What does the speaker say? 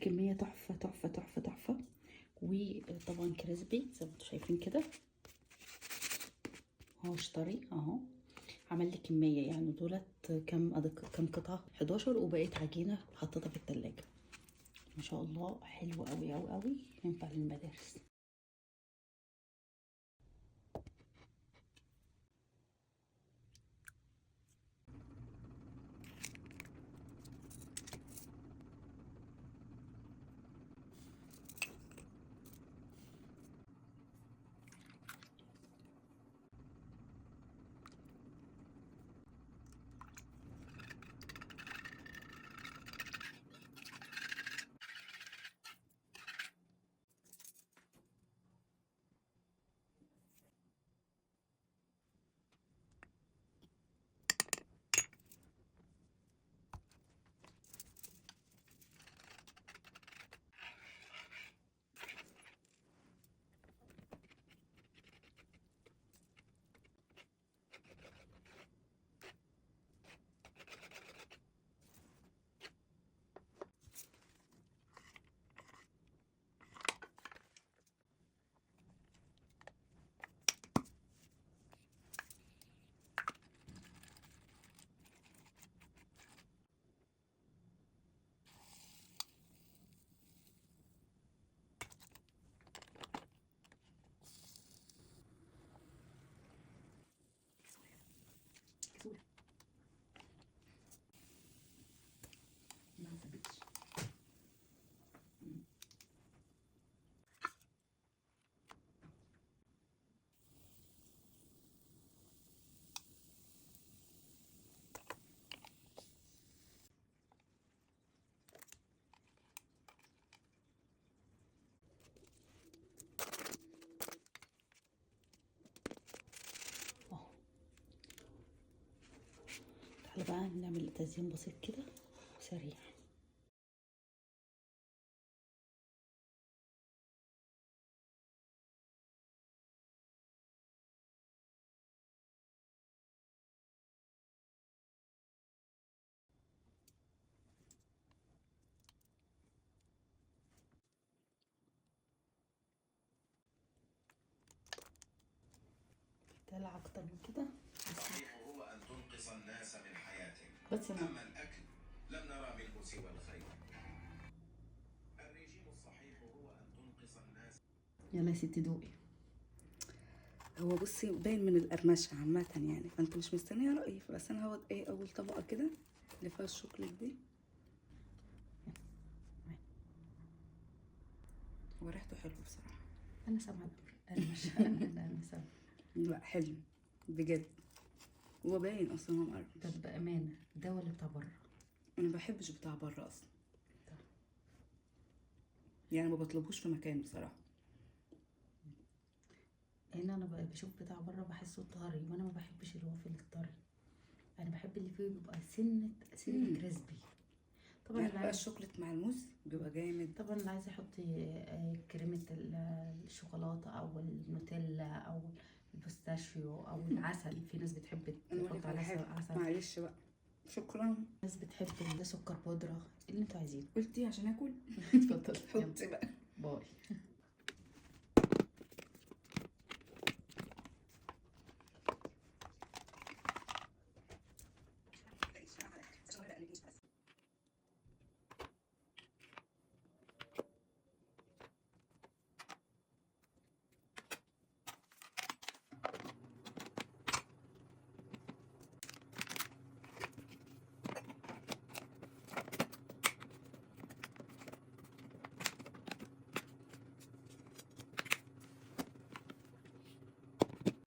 الكميه تحفه تحفه تحفه تحفه. وطبعا كريسبي زي ما انتم شايفين كده، هو اشتري اهو، عمل لي كميه يعني. دولت كم قطعه؟ 11، وبقيت عجينه حطيتها في التلاجة. ما شاء الله حلو قوي قوي قوي، ينفع للمدارس. تعالى بقى نعمل تزيين بسيط كده سريع. دلع اكتر من كده. الصحيح هو ان تنقص الناس من حياتك، بس اما الاكل لم نرى منه سوى الخير. الرجيم الصحيح هو ان تنقص الناس. يلا يا ستي دوقي. هو بصي باين من القرمشه عامه يعني، فانت مش مستنيه رايي، بس انا هاخد ايه اول طبقه كده اللي فيها الشوكليت دي. هو ريحته حلوه بصراحه. انا سامعه القرمشه. انا سامعه. لا حلو بجد، هو باين اصلا هو مقرمش. طب بامانه ده ولا بتاع بره؟ انا ما بحبش بتاع بره اصلا، يعني ما بطلبوش في مكان بصراحه. هنا انا بشوف بتاع بره بحسه طري، وانا ما بحبش الوافل الطري. انا بحب اللي فيه بيبقى سنه كريسبي. طبعا يعني بقى الشوكليت مع الموز بيبقى جامد. طبعا اللي عايزه يحط كريمه الشوكولاته او النوتيلا او البوستاشيو او العسل. في ناس بتحب تحط على عسل. معلش بقى، شكرا. ناس بتحب سكر بودره، اللي انتوا عايزينه. قلتي عشان اكل. اتفضل. حطي بقى. باي.